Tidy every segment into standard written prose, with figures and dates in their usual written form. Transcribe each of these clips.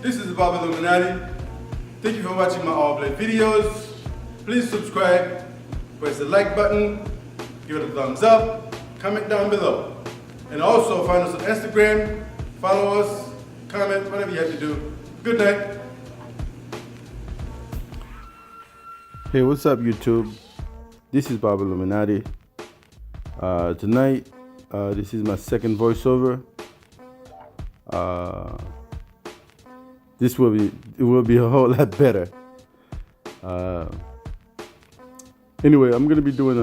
This is Barber Illuminati. Thank you for watching my all blade videos. Please subscribe, press the like button, give it a thumbs up, comment down below. And also find us on Instagram, follow us, comment, whatever you have to do. Good night. Hey, what's up YouTube? This is Barber Illuminati. Tonight, this is my second voiceover. It will be a whole lot better. Anyway, I'm gonna be doing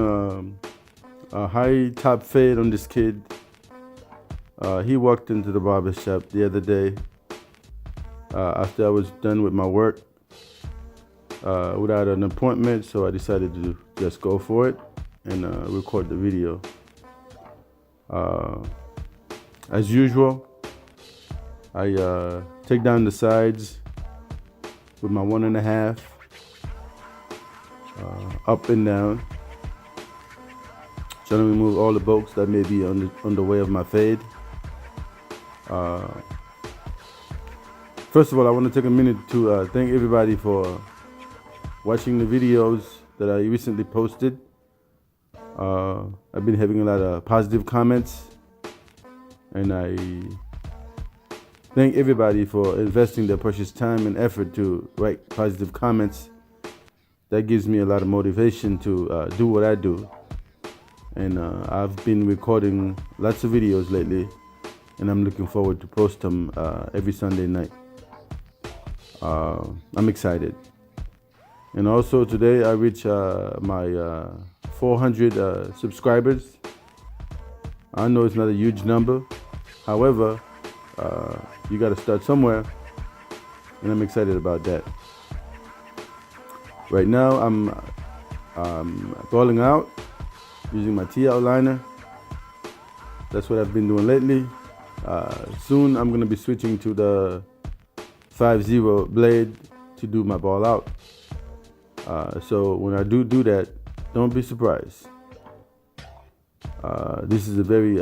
a high top fade on this kid. He walked into the barber shop the other day after I was done with my work without an appointment, so I decided to just go for it and record the video. As usual, I take down the sides with my 1.5, up and down, trying to remove all the bolts that may be on the way of my fade. First of all, I want to take a minute to thank everybody for watching the videos that I recently posted. I've been having a lot of positive comments, and I thank everybody for investing their precious time and effort to write positive comments. That gives me a lot of motivation to do what I do. And I've been recording lots of videos lately, and I'm looking forward to post them every Sunday night. I'm excited. And also today I reached my 400 subscribers. I know it's not a huge number. However, you got to start somewhere, and I'm excited about that. Right now, I'm rolling out using my T outliner. That's what I've been doing lately. Soon, I'm going to be switching to the 5-0 blade to do my ball out. So when I do that, don't be surprised. This is a very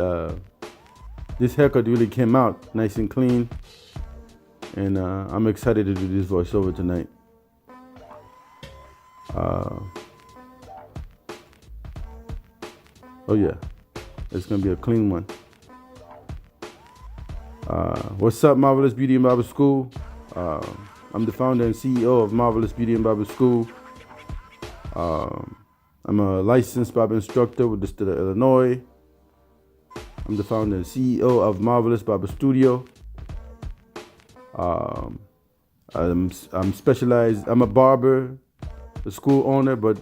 this haircut really came out nice and clean, and I'm excited to do this voiceover tonight. Oh yeah, it's gonna be a clean one. What's up, Marvelous Beauty and Barber School? I'm the founder and CEO of Marvelous Beauty and Barber School. I'm a licensed barber instructor with the state of Illinois. I'm the founder and CEO of Marvelous Barber Studio. I'm specialized. I'm a barber, a school owner, but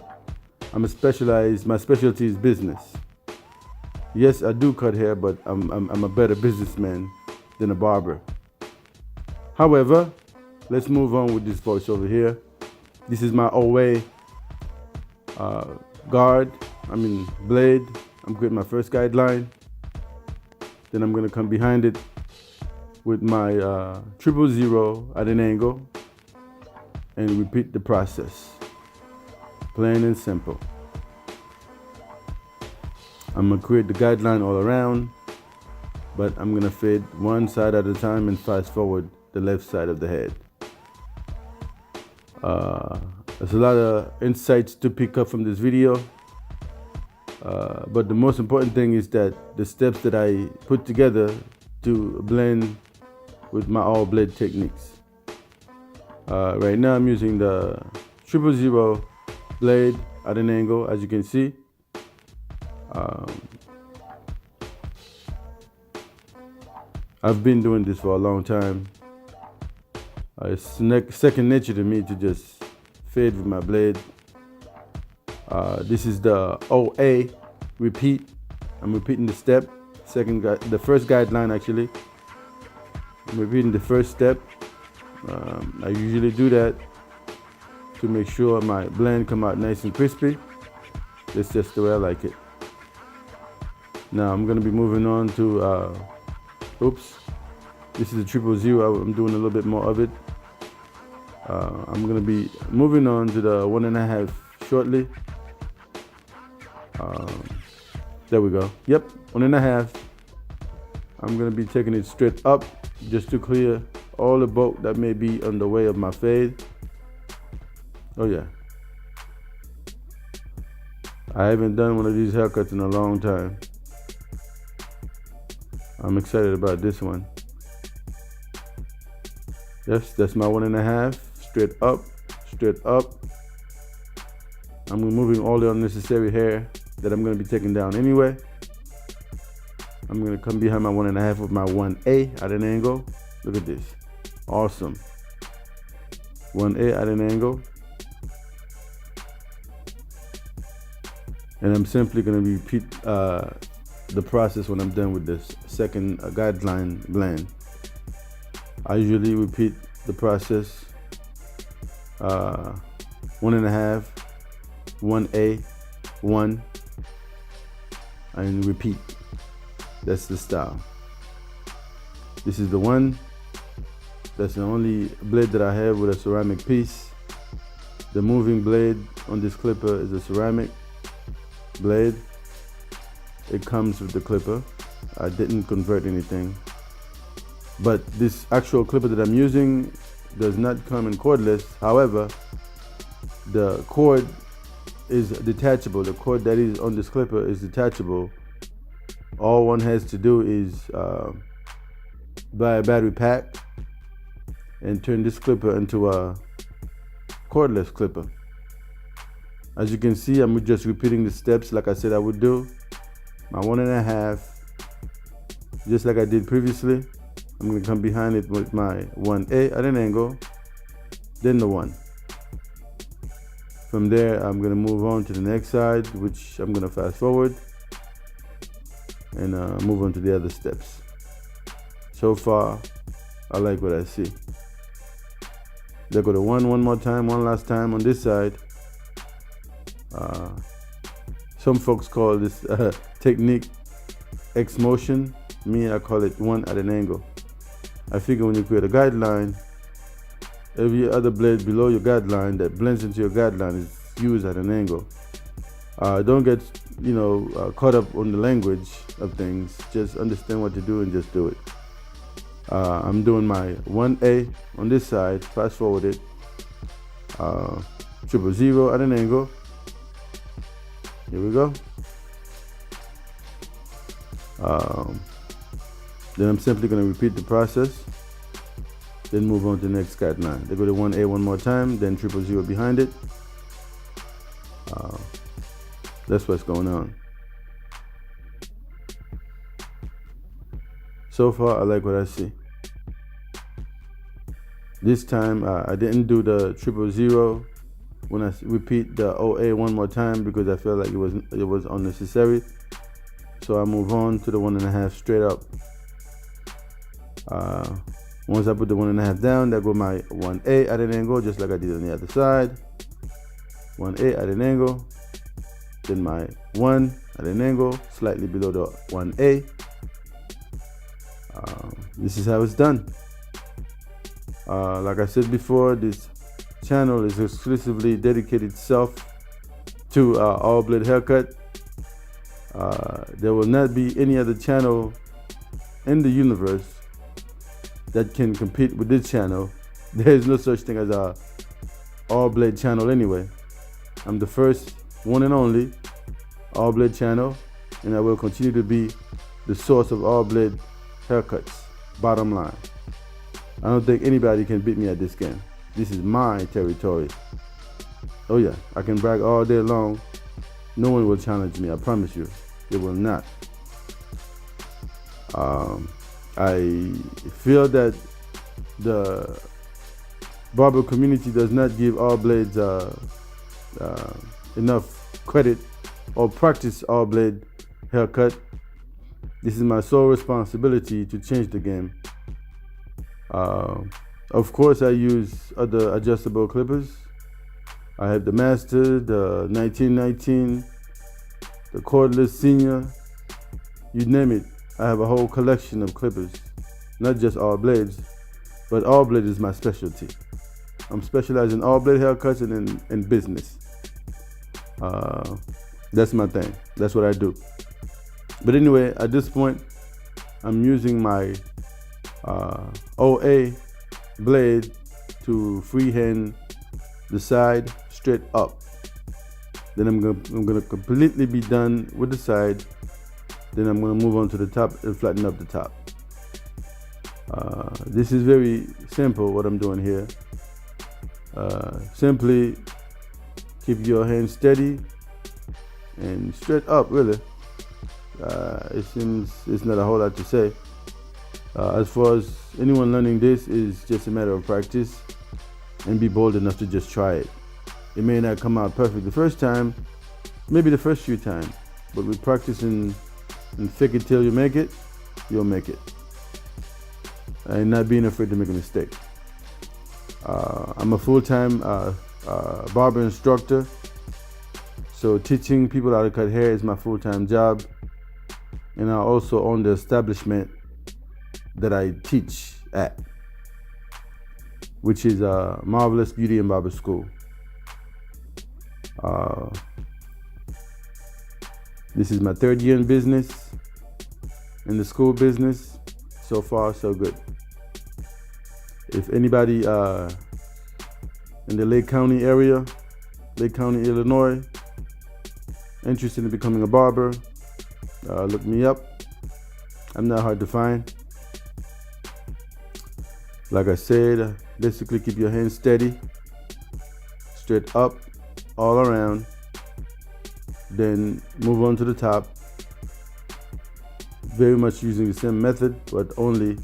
my specialty is business. Yes, I do cut hair, but I'm a better businessman than a barber. However, let's move on with this voice over here. This is my OA blade. I'm creating my first guideline. Then I'm gonna come behind it with my 000 at an angle and repeat the process. Plain and simple. I'm gonna create the guideline all around, but I'm gonna fade one side at a time and fast forward the left side of the head. There's a lot of insights to pick up from this video, but the most important thing is that the steps that I put together to blend with my all blade techniques. Right now I'm using the 000 blade at an angle, as you can see. I've been doing this for a long time. It's second nature to me to just fade with my blade. This is the OA repeat. I'm repeating the step. The first guideline actually. I'm repeating the first step. I usually do that to make sure my blend come out nice and crispy. That's just the way I like it. Now I'm gonna be moving on to, this is a 000. I'm doing a little bit more of it. I'm gonna be moving on to the 1.5 shortly. There we go. Yep, 1.5. I'm gonna be taking it straight up just to clear all the bulk that may be on the way of my fade. Oh yeah. I haven't done one of these haircuts in a long time. I'm excited about this one. Yes, that's my 1.5. Straight up, straight up. I'm removing all the unnecessary hair that I'm going to be taking down anyway. I'm going to come behind my 1.5 with my 1A at an angle. Look at this. Awesome. 1A at an angle. And I'm simply going to repeat the process when I'm done with this second guideline blend. I usually repeat the process 1.5, 1A, 1, and repeat. That's the style. This is the one. That's the only blade that I have with a ceramic piece. The moving blade on this clipper is a ceramic blade. It comes with the clipper. I didn't convert anything. But this actual clipper that I'm using does not come in cordless. However, the cord is detachable. The cord that is on this clipper is detachable. All one has to do is buy a battery pack and turn this clipper into a cordless clipper. As you can see, I'm just repeating the steps like I said I would do. My 1.5, just like I did previously. I'm going to come behind it with my 1A at an angle, then the 1. From there, I'm going to move on to the next side, which I'm going to fast forward and move on to the other steps. So far, I like what I see. They go to 1 more time, one last time on this side. Some folks call this technique X motion. Me, I call it 1 at an angle. I figure when you create a guideline, every other blade below your guideline that blends into your guideline is used at an angle. Don't get caught up on the language of things. Just understand what to do and just do it. I'm doing my 1A on this side, fast forward it, 000 at an angle. Here we go. Then I'm simply going to repeat the process, then move on to the next guideline. They go to 1A one more time, then 000 behind it. That's what's going on. So far, I like what I see. This time, I didn't do the 000 when I repeat the OA one more time because I felt like it was unnecessary. So I move on to the 1.5 straight up. Once I put the 1.5 down, there go my 1A at an angle, just like I did on the other side. 1A at an angle, then my 1 at an angle, slightly below the 1A. This is how it's done. Like I said before, this channel is exclusively dedicated itself to all blade haircut. There will not be any other channel in the universe that can compete with this channel. There is no such thing as a all blade channel anyway. I'm the first, one and only all blade channel, and I will continue to be the source of all blade haircuts. Bottom line, I don't think anybody can beat me at this game. This is my territory. Oh yeah, I can brag all day long. No one will challenge me, I promise you. They will not. I feel that the barber community does not give all blades enough credit or practice all blade haircut. This is my sole responsibility to change the game. Of course, I use other adjustable clippers. I have the Master, the 1919, the cordless Senior, you name it. I have a whole collection of clippers, not just all blades, but all blade is my specialty. I'm specialized in all blade haircuts and in business. That's my thing. That's what I do. But anyway, at this point, I'm using my OA blade to freehand the side straight up. Then I'm gonna completely be done with the side. Then I'm gonna move on to the top and flatten up the top. This is very simple what I'm doing here. Simply keep your hand steady and straight up, really. It seems it's not a whole lot to say. As far as anyone learning this, is just a matter of practice and be bold enough to just try it. It may not come out perfect the first time, maybe the first few times, but with practice and fake it till you make it, you'll make it. And not being afraid to make a mistake. I'm a full-time barber instructor, so teaching people how to cut hair is my full-time job. And I also own the establishment that I teach at, which is Marvelous Beauty and Barber School. This is my third year in business, in the school business. So far, so good. If anybody in the Lake County area, Lake County, Illinois, interested in becoming a barber, look me up. I'm not hard to find. Like I said, basically keep your hands steady, straight up, all around. Then move on to the top. Very much using the same method, but only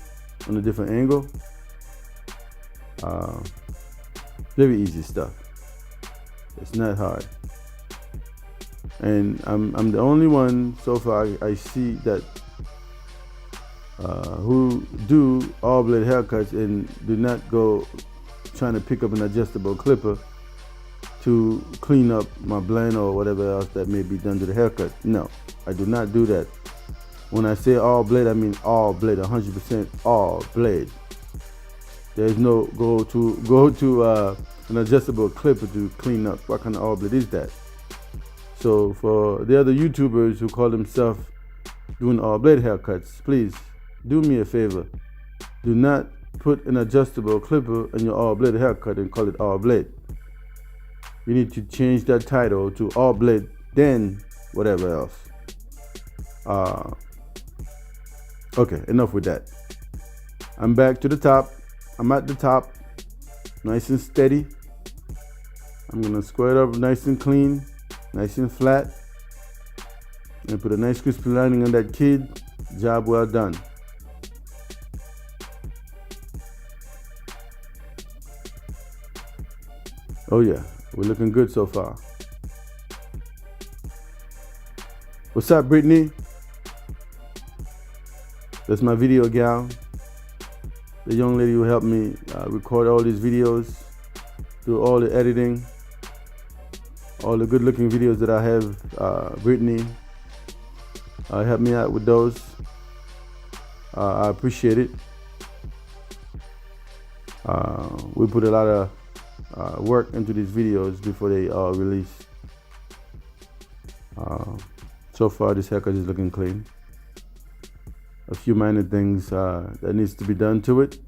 on a different angle. Very easy stuff. It's not hard. And I'm the only one so far I see that who do all blade haircuts and do not go trying to pick up an adjustable clipper to clean up my blend or whatever else that may be done to the haircut. No, I do not do that. When I say all blade, I mean all blade, 100% all blade. There's no go to an adjustable clipper to clean up. What kind of all blade is that? So for the other YouTubers who call themselves doing all blade haircuts, please do me a favor. Do not put an adjustable clipper in your all blade haircut and call it all blade. You need to change that title to all blade, then whatever else. Okay, enough with that. I'm back to the top. I'm at the top, nice and steady. I'm gonna square it up nice and clean, nice and flat, and put a nice crispy lining on that kid. Job well done. Oh yeah, we're looking good so far. What's up, Brittany? That's my video gal. The young lady who helped me record all these videos, do all the editing, all the good looking videos that I have. Brittany helped me out with those. I appreciate it. We put a lot of work into these videos before they are released. So far this haircut is looking clean. A few minor things that needs to be done to it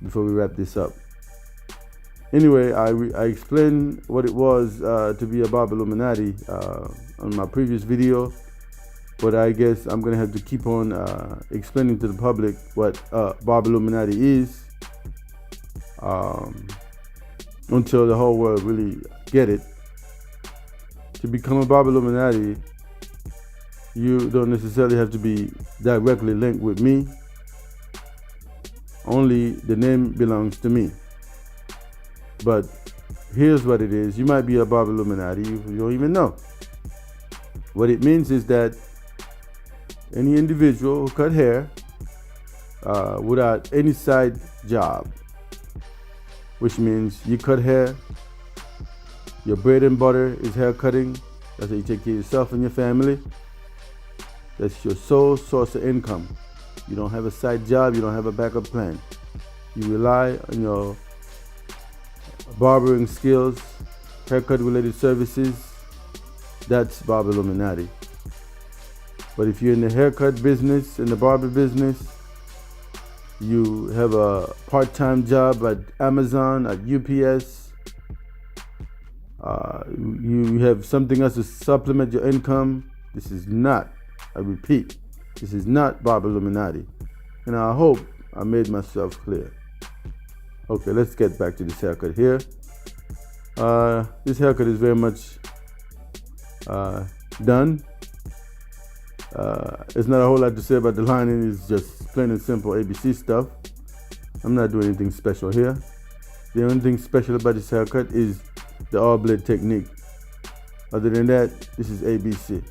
before we wrap this up. Anyway, I explained what it was to be a Barber Illuminati on my previous video, but I guess I'm gonna have to keep on explaining to the public what Barber Illuminati is until the whole world really get it. To become a Barber Illuminati, you don't necessarily have to be directly linked with me. Only the name belongs to me. But here's what it is. You might be a Barber Illuminati, you don't even know. What it means is that any individual who cut hair without any side job, which means you cut hair, your bread and butter is hair cutting, that's how you take care of yourself and your family. That's your sole source of income. You don't have a side job, you don't have a backup plan. You rely on your barbering skills, haircut related services. That's Barber Illuminati. But if you're in the haircut business, in the barber business, you have a part-time job at Amazon, at UPS, you have something else to supplement your income, this is not, I repeat, this is not Barber Illuminati. And I hope I made myself clear. Okay, let's get back to this haircut here. This haircut is very much done. There's not a whole lot to say about the lining. It's just plain and simple ABC stuff. I'm not doing anything special here. The only thing special about this haircut is the all blade technique. Other than that, this is ABC.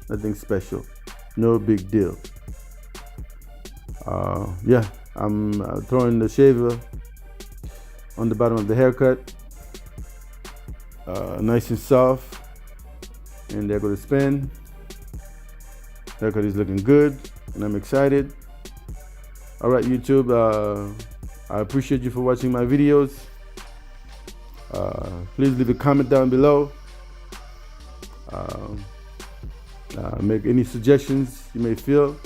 Nothing special. No big deal. Yeah, I'm throwing the shaver on the bottom of the haircut. Nice and soft. And there goes the spin. Haircut is looking good, and I'm excited. All right, YouTube, I appreciate you for watching my videos. Please leave a comment down below. Make any suggestions you may feel.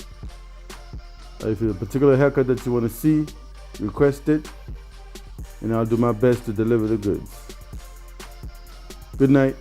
If there's a particular haircut that you want to see, request it, and I'll do my best to deliver the goods. Good night.